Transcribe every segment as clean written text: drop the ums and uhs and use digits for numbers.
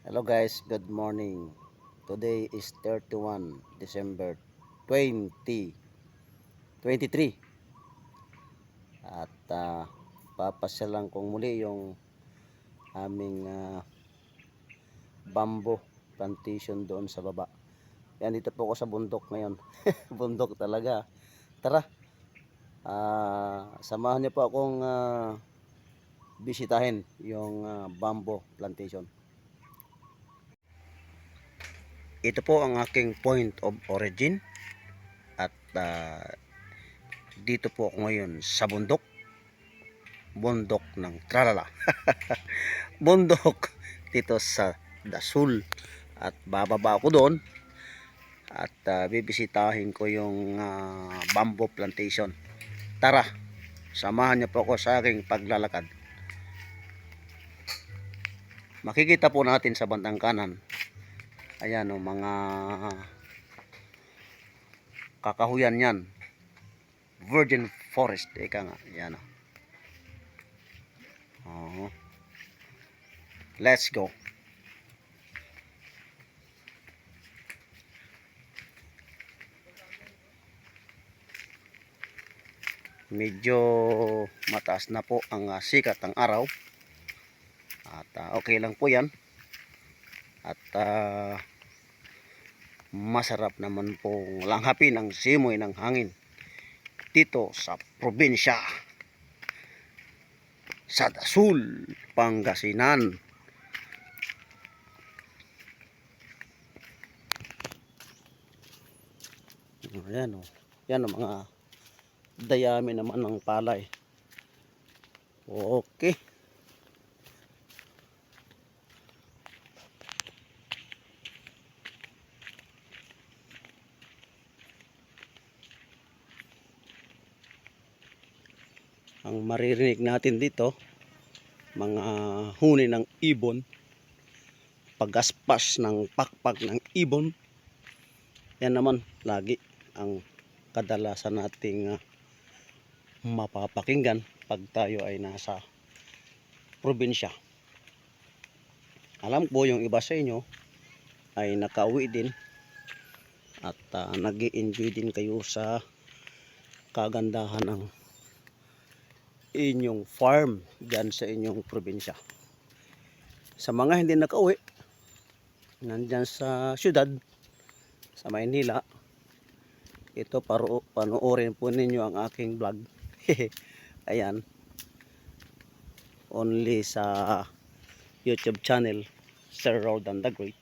Hello guys, good morning. Today is 31 December 2023 at papasyalan kong muli yung aming bamboo plantation doon sa baba. Yan, dito po ako sa bundok ngayon. Bundok talaga. Tara, samahan niyo po akong bisitahin yung bamboo plantation. Ito po ang aking point of origin at dito po ako ngayon sa bundok ng tralala. Bundok dito sa Dasul at bababa ako doon at bibisitahin ko yung bamboo plantation. Tara, samahan niyo po ako sa aking paglalakad. Makikita po natin sa bandang kanan, ayan o, mga kakahuyan yan, virgin forest, ika nga, ayan o. Let's go. Medyo mataas na po ang sikat ng araw at okay lang po yan at masarap naman pong langhapin ang simoy ng hangin dito sa probinsya sa Dasul, Pangasinan. Ayan o, yan o, mga dayami naman ng palay. Okay, ang maririnig natin dito, mga huni ng ibon, pagaspas ng pakpak ng ibon. Yan naman lagi ang kadalasan nating mapapakinggan pag tayo ay nasa probinsya. Alam ko yung iba sa inyo ay nakauwi din at nag-i-enjoy din kayo sa kagandahan ng inyong farm dyan sa inyong probinsya. Sa mga hindi nakauwi, nandyan sa syudad, sa Maynila, ito panoorin po ninyo ang aking vlog. Ayan, only sa YouTube channel Sir Rodan the Great.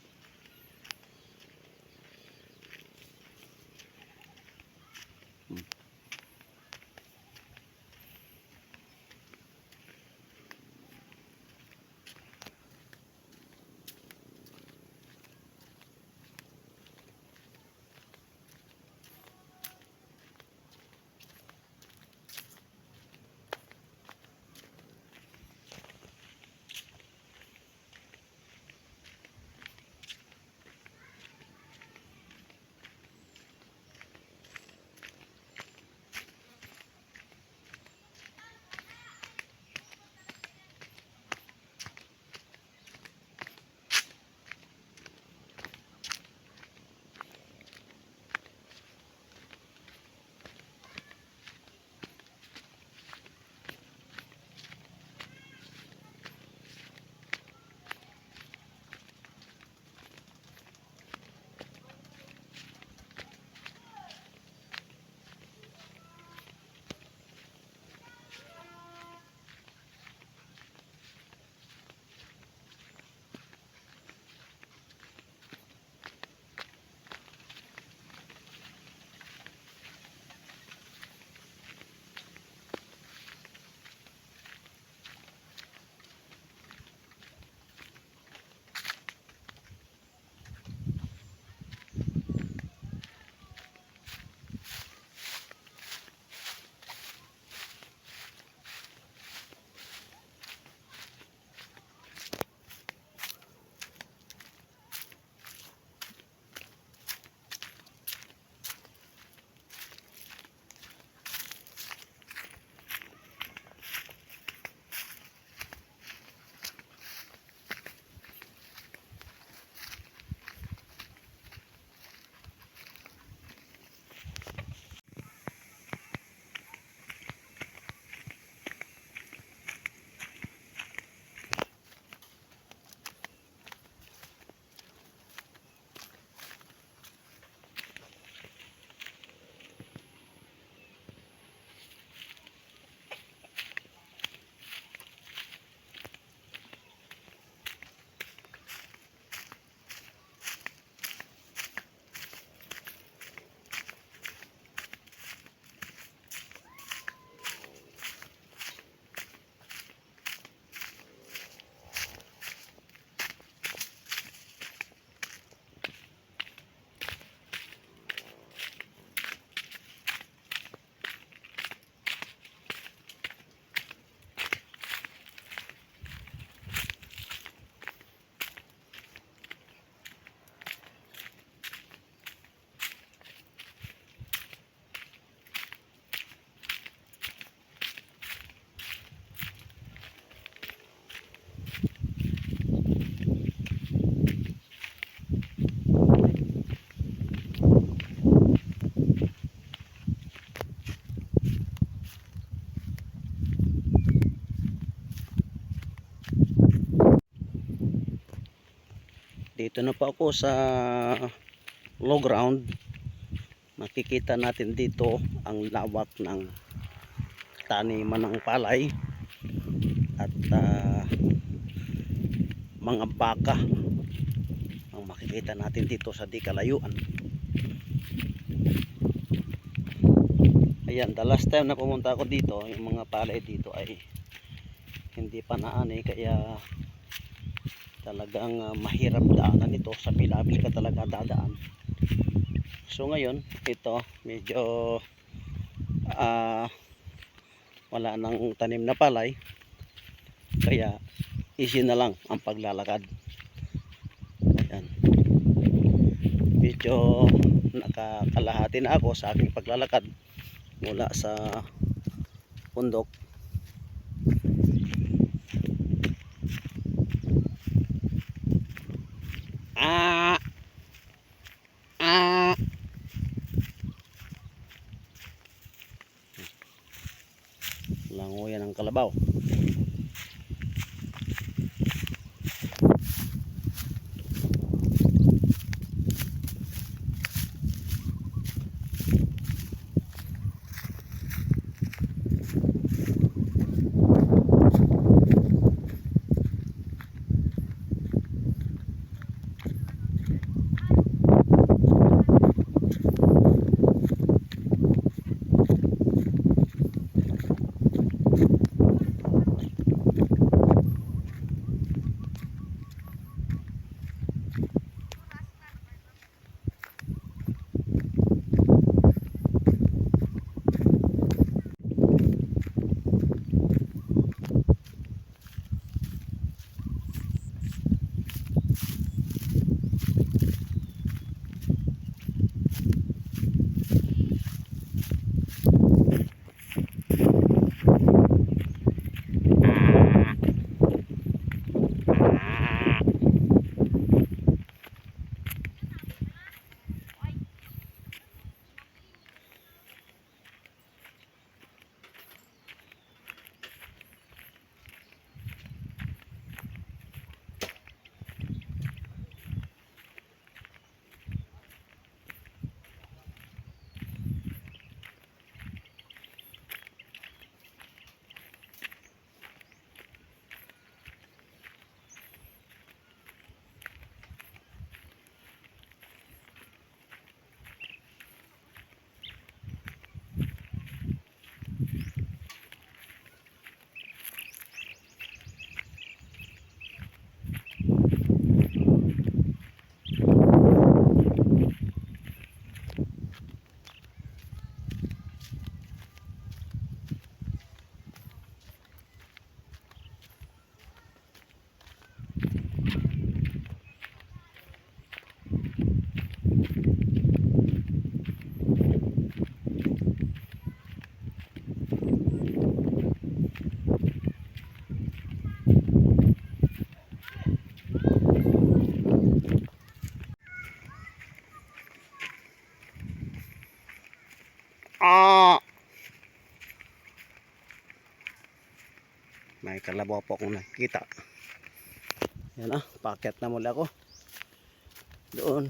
Dito na po ako sa low ground. Makikita natin dito ang lawak ng taniman ng palay at mga baka ang makikita natin dito sa di kalayuan. Ayan, the last time na pumunta ako dito, yung mga palay dito ay hindi pa naani, kaya talagang mahirap daanan ito. Sa pilabil ka talaga dadaan. So ngayon ito medyo wala nang tanim na palay, kaya easy na lang ang paglalakad. Ayan, medyo nakakalahati na ako sa aking paglalakad mula sa bundok. Langoyan ng kalabaw. May kalabaw po akong nakikita. Yan na, paakyat na mula ako doon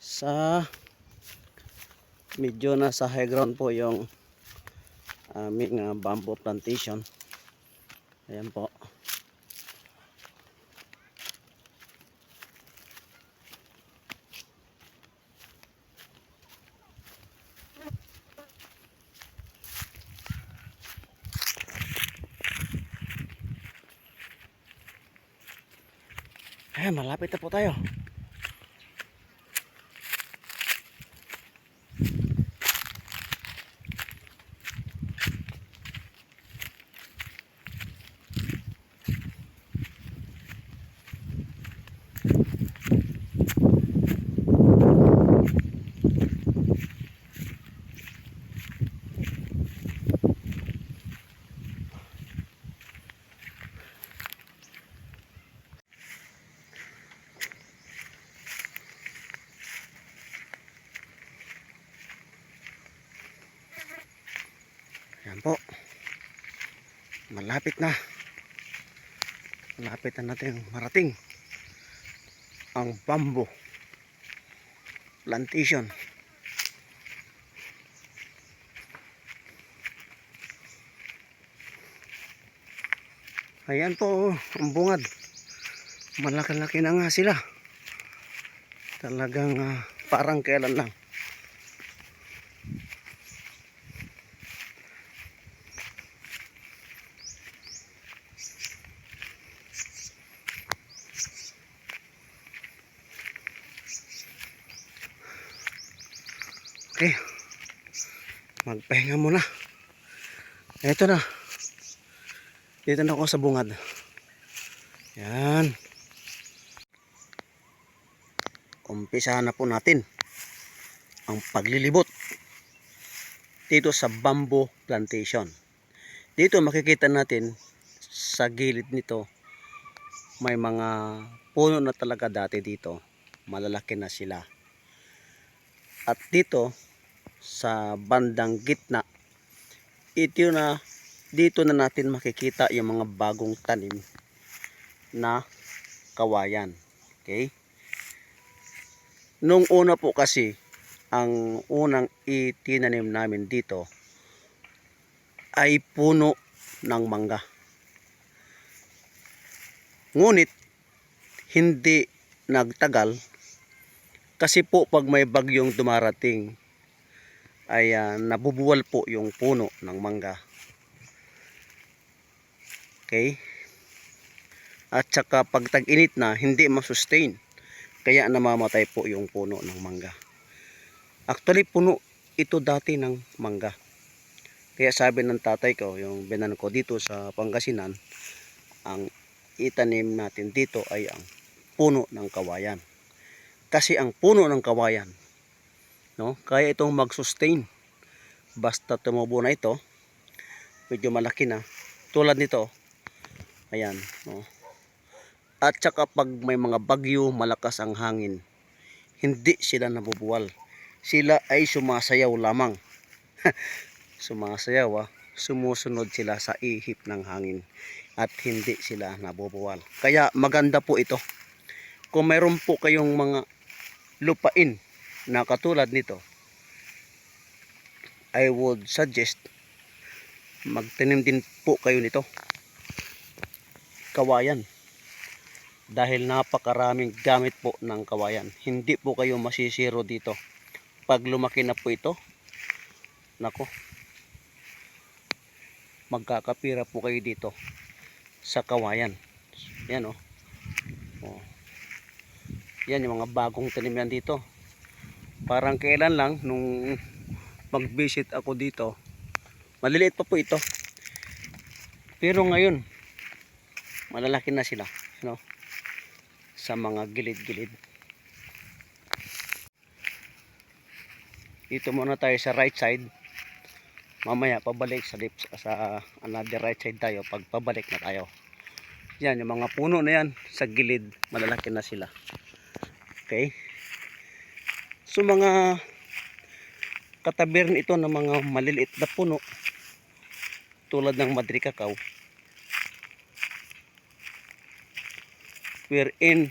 sa medyo nasa high ground po yung aming bamboo plantation. Ayan po. Ayan, malapit na po tayo. Ayan po. Malapit na. Malapit na natin marating. ang bamboo plantation. Ayan po ang bungad. Malaki-laki na nga sila. Talagang parang kailan lang. Okay. Magpahinga muna. Ito na. Dito na ako sa bungad. Yan. Umpisahan na po natin ang paglilibot dito sa bamboo plantation. Dito makikita natin sa gilid nito may mga puno na talaga dati dito. Malalaki na sila. At dito sa bandang gitna, dito na natin makikita yung mga bagong tanim na kawayan. Okay? Nung una po kasi, ang unang itinanim namin dito ay puno ng mangga. Ngunit, hindi nagtagal kasi po pag may bagyong dumarating ay nabubuwal po yung puno ng mangga. Okay? At saka pag tag-init na, hindi masustain. Kaya namamatay po yung puno ng mangga. Actually, puno ito dati ng mangga. Kaya sabi ng tatay ko, yung binan ko dito sa Pangasinan, ang itanim natin dito ay ang puno ng kawayan. Kasi ang puno ng kawayan, no, kaya itong mag-sustain. Basta tumubo na ito, medyo malaki na, tulad nito, ayan, no. At saka pag may mga bagyo, malakas ang hangin, hindi sila nabubuwal. Sila ay sumasayaw lamang. Sumasayaw, sumusunod sila sa ihip ng hangin at hindi sila nabubuwal. Kaya maganda po ito. Kung mayroon po kayong mga lupain na katulad nito, I would suggest magtanim din po kayo nito. Kawayan. Dahil napakaraming gamit po ng kawayan. Hindi po kayo masisiro dito. Pag lumaki na po ito, nako, magkakapira po kayo dito sa kawayan. Yan oh. Yan yung mga bagong tanim yan dito. Parang kailan lang nung mag-visit ako dito, maliliit pa po ito. Pero ngayon, malalaki na sila, no? Sa mga gilid-gilid. Dito muna tayo sa right side. Mamaya pabalik sa another right side tayo pag pabalik na tayo. Yan, yung mga puno na yan sa gilid, malalaki na sila. Okay? So mga katabi rin ito ng mga maliliit na puno tulad ng Madre Cacao, wherein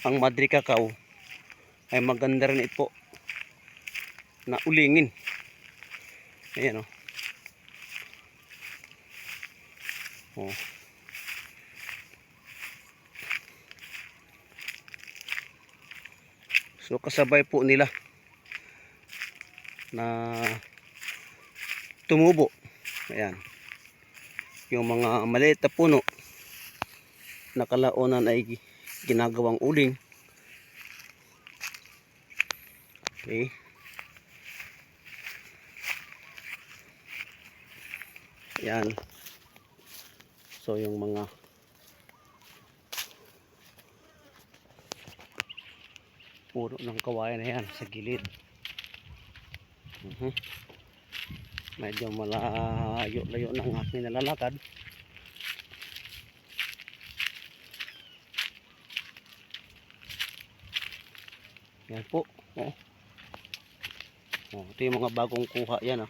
ang Madre Cacao ay maganda rin ito na ulingin. Ayan oh. So kasabay po nila na tumubo. Ayan. Yung mga maliit na puno na kalaunan ay ginagawang uling. Okay. Ayan. So yung mga puno ng kawayan na yan sa gilid. Medyo malayo-layo ng aking nalalakad. Yan po. Ito yung mga bagong kuha yan.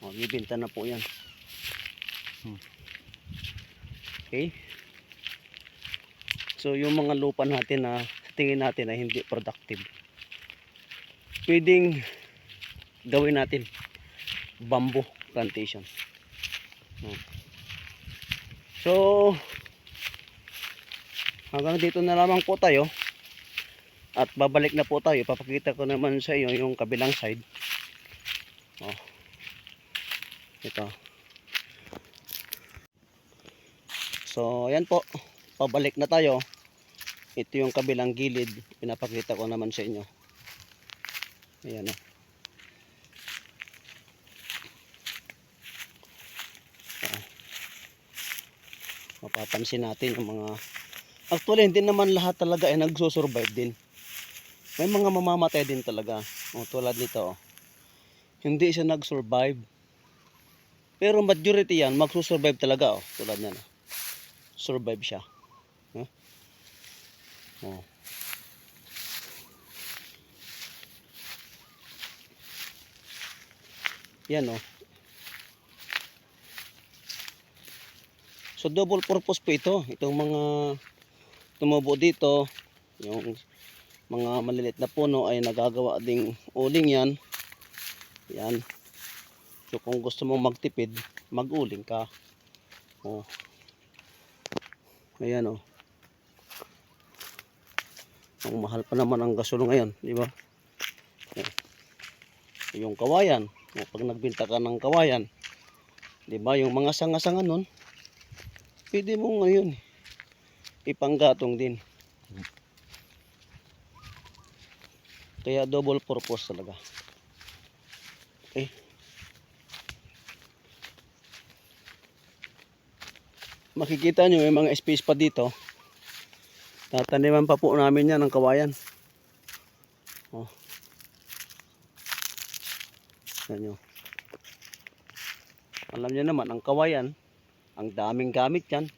Ibinta na po yan. Okay. So yung mga lupa natin na tingin natin ay hindi productive, pwedeng gawin natin bamboo plantation. So hanggang dito na lamang po tayo, at babalik na po tayo. Papakita ko naman sa inyo yung kabilang side. Ito. So ayan po, pabalik na tayo. Ito yung kabilang gilid, pinapakita ko naman sa inyo. Ayan o. Mapapansin natin yung mga, actually hindi naman lahat talaga ay nagsusurvive din. May mga mamamatay din talaga. Tulad nito. Hindi siya nag-survive. Pero majority yan magsusurvive talaga. Tulad niyan. Survive siya. Yan o. So double purpose po ito. Itong mga tumubo dito, yung mga maliliit na puno ay nagagawa ding uling yan. Yan. So kung gusto mong magtipid, mag-uling ka. Ayan o. Ang mahal pa naman ang gasolo ngayon, di ba? Yung kawayan, pag nagbenta ka ng kawayan, di ba, yung mga sanga-sanga nun, pwede mong ngayon ipanggatong din. Kaya double purpose talaga. Makikita nyo may mga space pa dito. Tataniman pa po namin yan ng kawayan. Yan nyo. Alam nyo naman, ang kawayan, ang daming gamit yan.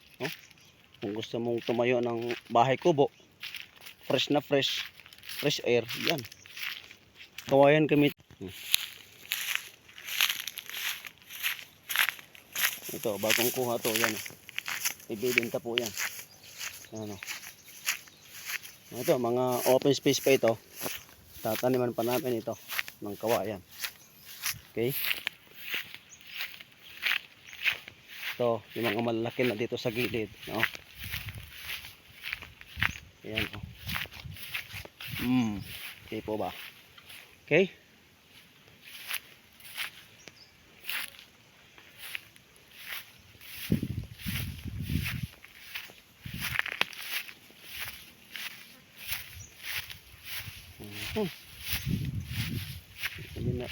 Kung gusto mong tumayo ng bahay kubo, fresh na fresh air, yan. Kawayan kami. Ito, bagong kuha to, yan. Ibibenta po yan. Ano. Ito, mga open space pa ito. Tataniman pa namin ito ng kawayan. Okay. Ito, yung mga malalaki na dito sa gilid. No? Ayan. Okay po ba? Okay.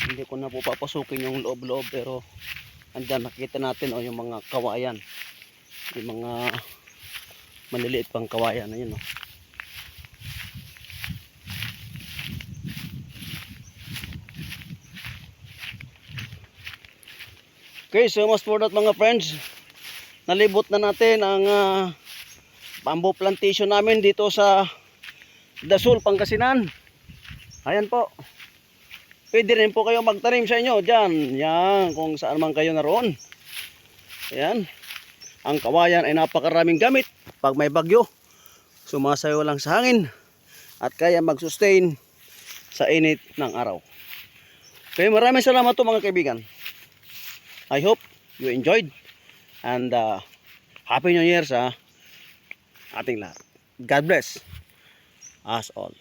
Hindi ko na po papasukin yung loob-loob, pero andyan nakita natin yung mga kawayan, yung mga maliliit pang kawayan. Ayun. Okay, so much for that mga friends. Nalibot na natin ang bamboo plantation namin dito sa Dasol, Pangasinan. Ayan po. Pwede rin po kayo magtanim sa inyo dyan. Yan, kung saan man kayo naroon. Ayan. Ang kawayan ay napakaraming gamit. Pag may bagyo, sumasayo lang sa hangin at kaya mag-sustain sa init ng araw. Okay, maraming salamat po mga kaibigan. I hope you enjoyed. And Happy New Year sa ating lahat. God bless us all.